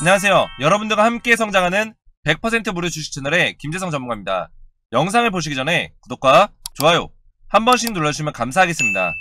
안녕하세요. 여러분들과 함께 성장하는 100% 무료 주식 채널의 김재성 전문가입니다. 영상을 보시기 전에 구독과 좋아요 한 번씩 눌러주시면 감사하겠습니다.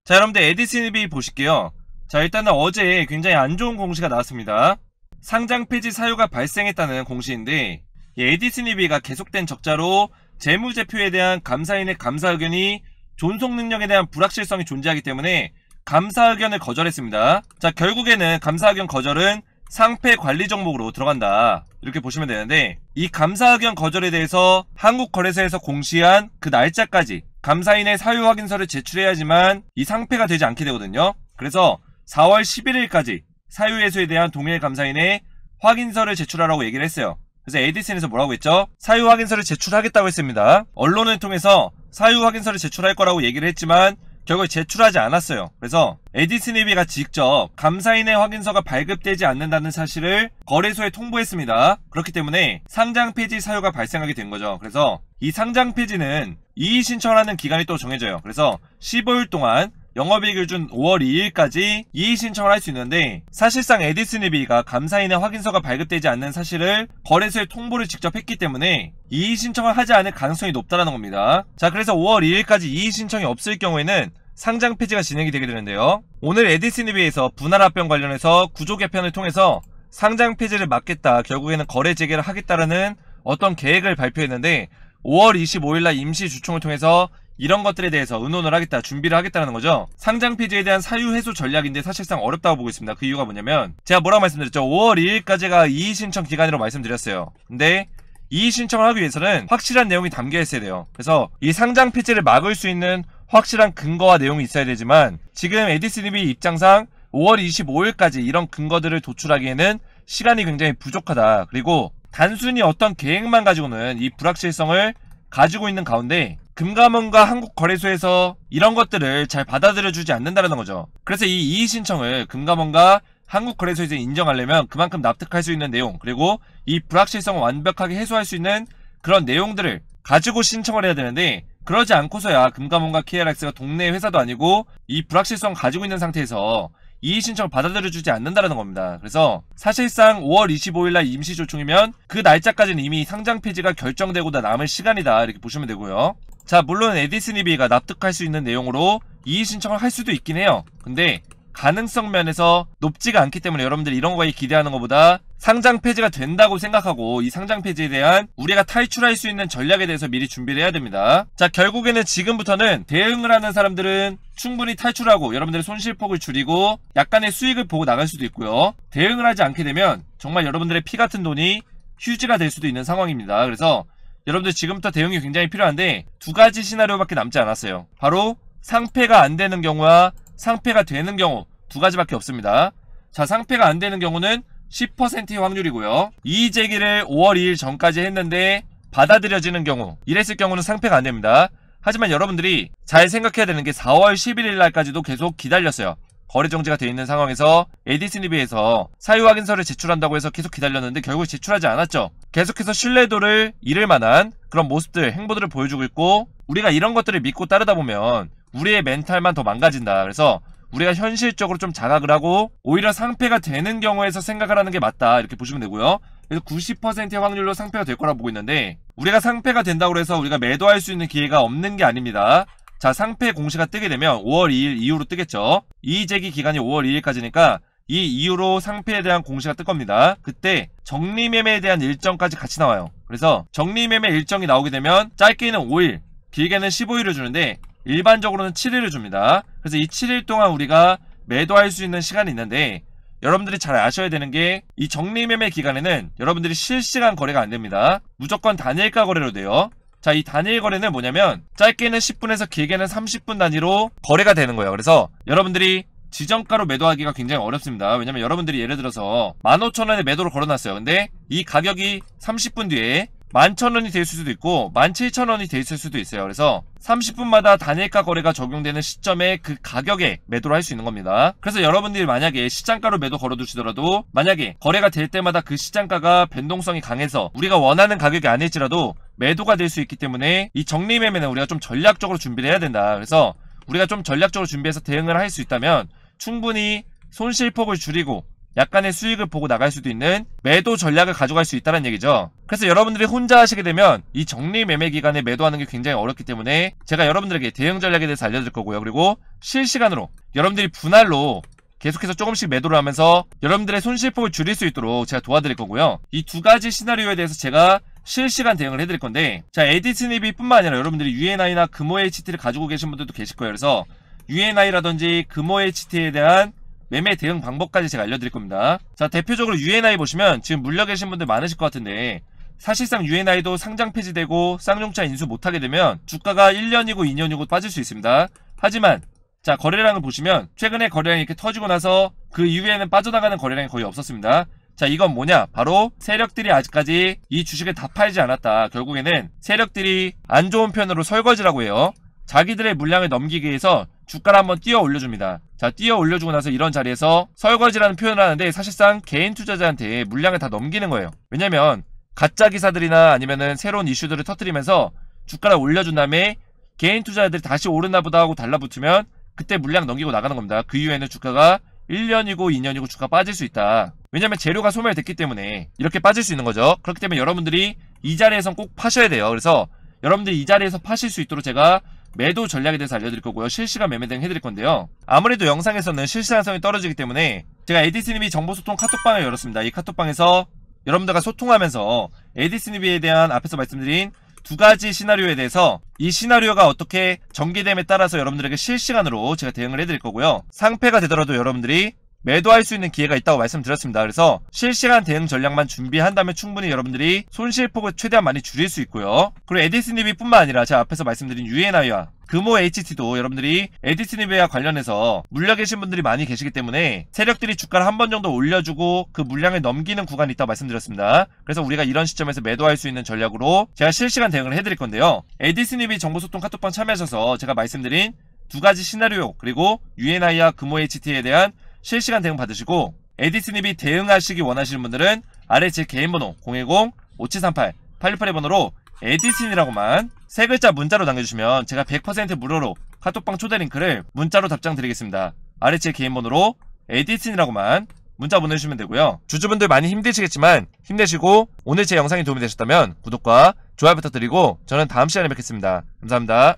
자, 여러분들 에디슨입이 보실게요. 자, 일단은 어제 굉장히 안 좋은 공시가 나왔습니다. 상장 폐지 사유가 발생했다는 공시인데, 이 에디슨입이가 계속된 적자로 재무제표에 대한 감사인의 감사 의견이 존속 능력에 대한 불확실성이 존재하기 때문에 감사 의견을 거절했습니다. 자, 결국에는 감사 의견 거절은 상패 관리 종목으로 들어간다, 이렇게 보시면 되는데, 이 감사 의견 거절에 대해서 한국거래소에서 공시한 그 날짜까지 감사인의 사유 확인서를 제출해야지만 이 상패가 되지 않게 되거든요. 그래서 4월 11일까지 사유 해소에 대한 동일 감사인의 확인서를 제출하라고 얘기를 했어요. 그래서 에디슨에서 뭐라고 했죠? 사유 확인서를 제출하겠다고 했습니다. 언론을 통해서 사유 확인서를 제출할 거라고 얘기를 했지만 결국 제출하지 않았어요. 그래서 에디슨입이가 직접 감사인의 확인서가 발급되지 않는다는 사실을 거래소에 통보했습니다. 그렇기 때문에 상장 폐지 사유가 발생하게 된 거죠. 그래서 이 상장 폐지는 이의 신청하는 기간이 또 정해져요. 그래서 15일 동안 영업이익 기준 5월 2일까지 이의 신청을 할 수 있는데, 사실상 에디슨입이가 감사인의 확인서가 발급되지 않는 사실을 거래소에 통보를 직접 했기 때문에 이의 신청을 하지 않을 가능성이 높다는 겁니다. 자, 그래서 5월 2일까지 이의 신청이 없을 경우에는 상장 폐지가 진행이 되게 되는데요. 오늘 에디슨입에서 분할 합병 관련해서 구조 개편을 통해서 상장 폐지를 막겠다, 결국에는 거래 재개를 하겠다라는 어떤 계획을 발표했는데, 5월 25일날 임시 주총을 통해서 이런 것들에 대해서 의논을 하겠다, 준비를 하겠다는 거죠. 상장 폐지에 대한 사유 해소 전략인데 사실상 어렵다고 보고 있습니다. 그 이유가 뭐냐면, 제가 뭐라고 말씀드렸죠? 5월 2일까지가 이의 신청 기간이라고 말씀드렸어요. 근데 이의 신청을 하기 위해서는 확실한 내용이 담겨 있어야 돼요. 그래서 이 상장 폐지를 막을 수 있는 확실한 근거와 내용이 있어야 되지만, 지금 에디슨입이 입장상 5월 25일까지 이런 근거들을 도출하기에는 시간이 굉장히 부족하다. 그리고 단순히 어떤 계획만 가지고는 이 불확실성을 가지고 있는 가운데 금감원과 한국거래소에서 이런 것들을 잘 받아들여주지 않는다는 거죠. 그래서 이 이의 신청을 금감원과 한국거래소에서 인정하려면 그만큼 납득할 수 있는 내용, 그리고 이 불확실성을 완벽하게 해소할 수 있는 그런 내용들을 가지고 신청을 해야 되는데, 그러지 않고서야 금감원과 KRX가 동네 회사도 아니고 이 불확실성 가지고 있는 상태에서 이의 신청을 받아들여주지 않는다는 겁니다. 그래서 사실상 5월 25일날 임시조총이면 그 날짜까지는 이미 상장 폐지가 결정되고도 남을 시간이다, 이렇게 보시면 되고요. 자, 물론 에디슨입이가 납득할 수 있는 내용으로 이의 신청을 할 수도 있긴 해요. 근데 가능성 면에서 높지가 않기 때문에 여러분들이 이런 거에 기대하는 것보다 상장 폐지가 된다고 생각하고 이 상장 폐지에 대한 우리가 탈출할 수 있는 전략에 대해서 미리 준비를 해야 됩니다. 자, 결국에는 지금부터는 대응을 하는 사람들은 충분히 탈출하고 여러분들의 손실폭을 줄이고 약간의 수익을 보고 나갈 수도 있고요. 대응을 하지 않게 되면 정말 여러분들의 피 같은 돈이 휴지가 될 수도 있는 상황입니다. 그래서 여러분들 지금부터 대응이 굉장히 필요한데, 두 가지 시나리오밖에 남지 않았어요. 바로 상패가 안 되는 경우와 상패가 되는 경우, 두 가지밖에 없습니다. 자, 상패가 안 되는 경우는 10%의 확률이고요. 이의 제기를 5월 2일 전까지 했는데 받아들여지는 경우, 이랬을 경우는 상패가 안 됩니다. 하지만 여러분들이 잘 생각해야 되는 게 4월 11일 날까지도 계속 기다렸어요. 거래 정지가 되어 있는 상황에서 에디슨입에서 사유 확인서를 제출한다고 해서 계속 기다렸는데 결국 제출하지 않았죠. 계속해서 신뢰도를 잃을 만한 그런 모습들, 행보들을 보여주고 있고, 우리가 이런 것들을 믿고 따르다 보면 우리의 멘탈만 더 망가진다. 그래서 우리가 현실적으로 좀 자각을 하고 오히려 상패가 되는 경우에서 생각을 하는 게 맞다, 이렇게 보시면 되고요. 그래서 90%의 확률로 상패가 될 거라고 보고 있는데, 우리가 상패가 된다고 해서 우리가 매도할 수 있는 기회가 없는 게 아닙니다. 자, 상패 공시가 뜨게 되면 5월 2일 이후로 뜨겠죠. 이의 제기 기간이 5월 2일까지니까 이 이후로 상패에 대한 공시가 뜰 겁니다. 그때 정리매매에 대한 일정까지 같이 나와요. 그래서 정리매매 일정이 나오게 되면 짧게는 5일, 길게는 15일을 주는데 일반적으로는 7일을 줍니다. 그래서 이 7일 동안 우리가 매도할 수 있는 시간이 있는데, 여러분들이 잘 아셔야 되는 게 이 정리매매 기간에는 여러분들이 실시간 거래가 안 됩니다. 무조건 단일가 거래로 돼요. 자, 이 단일 거래는 뭐냐면 짧게는 10분에서 길게는 30분 단위로 거래가 되는 거예요. 그래서 여러분들이 지정가로 매도하기가 굉장히 어렵습니다. 왜냐면 여러분들이 예를 들어서 15,000원에 매도를 걸어놨어요. 근데 이 가격이 30분 뒤에 11,000원이 될 수도 있고 17,000원이 돼 있을 수도 있어요. 그래서 30분마다 단일가 거래가 적용되는 시점에 그 가격에 매도를 할 수 있는 겁니다. 그래서 여러분들이 만약에 시장가로 매도 걸어두시더라도 만약에 거래가 될 때마다 그 시장가가 변동성이 강해서 우리가 원하는 가격이 아닐지라도 매도가 될 수 있기 때문에 이 정리매매는 우리가 좀 전략적으로 준비를 해야 된다. 그래서 우리가 좀 전략적으로 준비해서 대응을 할 수 있다면 충분히 손실폭을 줄이고 약간의 수익을 보고 나갈 수도 있는 매도 전략을 가져갈 수 있다는 얘기죠. 그래서 여러분들이 혼자 하시게 되면 이 정리 매매 기간에 매도하는 게 굉장히 어렵기 때문에 제가 여러분들에게 대응 전략에 대해서 알려드릴 거고요. 그리고 실시간으로 여러분들이 분할로 계속해서 조금씩 매도를 하면서 여러분들의 손실폭을 줄일 수 있도록 제가 도와드릴 거고요. 이 두 가지 시나리오에 대해서 제가 실시간 대응을 해드릴 건데, 자, 에디스니비 뿐만 아니라 여러분들이 UNI나 금호HT를 가지고 계신 분들도 계실 거예요. 그래서 UNI라든지 금호HT에 대한 매매 대응 방법까지 제가 알려드릴 겁니다. 자, 대표적으로 UNI 보시면 지금 물려 계신 분들 많으실 것 같은데, 사실상 UNI도 상장 폐지되고 쌍용차 인수 못하게 되면 주가가 1년이고 2년이고 빠질 수 있습니다. 하지만 자, 거래량을 보시면 최근에 거래량이 이렇게 터지고 나서 그 이후에는 빠져나가는 거래량이 거의 없었습니다. 자, 이건 뭐냐? 바로 세력들이 아직까지 이 주식을 다 팔지 않았다. 결국에는 세력들이 안 좋은 편으로 설거지라고 해요. 자기들의 물량을 넘기기 위해서 주가를 한번 띄어 올려줍니다. 자, 띄어 올려주고 나서 이런 자리에서 설거지라는 표현을 하는데, 사실상 개인 투자자한테 물량을 다 넘기는 거예요. 왜냐면 가짜 기사들이나 아니면은 새로운 이슈들을 터뜨리면서 주가를 올려준 다음에 개인 투자자들이 다시 오르나 보다 하고 달라붙으면 그때 물량 넘기고 나가는 겁니다. 그 이후에는 주가가 1년이고 2년이고 주가 빠질 수 있다. 왜냐면 재료가 소멸됐기 때문에 이렇게 빠질 수 있는 거죠. 그렇기 때문에 여러분들이 이 자리에선 꼭 파셔야 돼요. 그래서 여러분들이 이 자리에서 파실 수 있도록 제가 매도 전략에 대해서 알려드릴 거고요. 실시간 매매 대응 해드릴 건데요. 아무래도 영상에서는 실시간성이 떨어지기 때문에 제가 에디스니비 정보소통 카톡방을 열었습니다. 이 카톡방에서 여러분들과 소통하면서 에디스니비에 대한 앞에서 말씀드린 두 가지 시나리오에 대해서 이 시나리오가 어떻게 전개됨에 따라서 여러분들에게 실시간으로 제가 대응을 해드릴 거고요. 상패가 되더라도 여러분들이 매도할 수 있는 기회가 있다고 말씀드렸습니다. 그래서 실시간 대응 전략만 준비한다면 충분히 여러분들이 손실폭을 최대한 많이 줄일 수 있고요. 그리고 에디스니비 뿐만 아니라 제가 앞에서 말씀드린 UNI와 금호HT도 여러분들이 에디스니비와 관련해서 물려 계신 분들이 많이 계시기 때문에 세력들이 주가를 한 번 정도 올려주고 그 물량을 넘기는 구간이 있다고 말씀드렸습니다. 그래서 우리가 이런 시점에서 매도할 수 있는 전략으로 제가 실시간 대응을 해드릴 건데요. 에디스니비 정보소통 카톡방 참여하셔서 제가 말씀드린 두 가지 시나리오, 그리고 UNI와 금호HT에 대한 실시간 대응 받으시고, 에디스니비 대응하시기 원하시는 분들은 아래 제 개인 번호 010-5738-8682 번호로 에디슨이라고만 세 글자 문자로 남겨주시면 제가 100% 무료로 카톡방 초대 링크를 문자로 답장 드리겠습니다. 아래 제 개인 번호로 에디슨이라고만 문자 보내주시면 되고요. 주주분들 많이 힘드시겠지만 힘내시고, 오늘 제 영상이 도움이 되셨다면 구독과 좋아요 부탁드리고 저는 다음 시간에 뵙겠습니다. 감사합니다.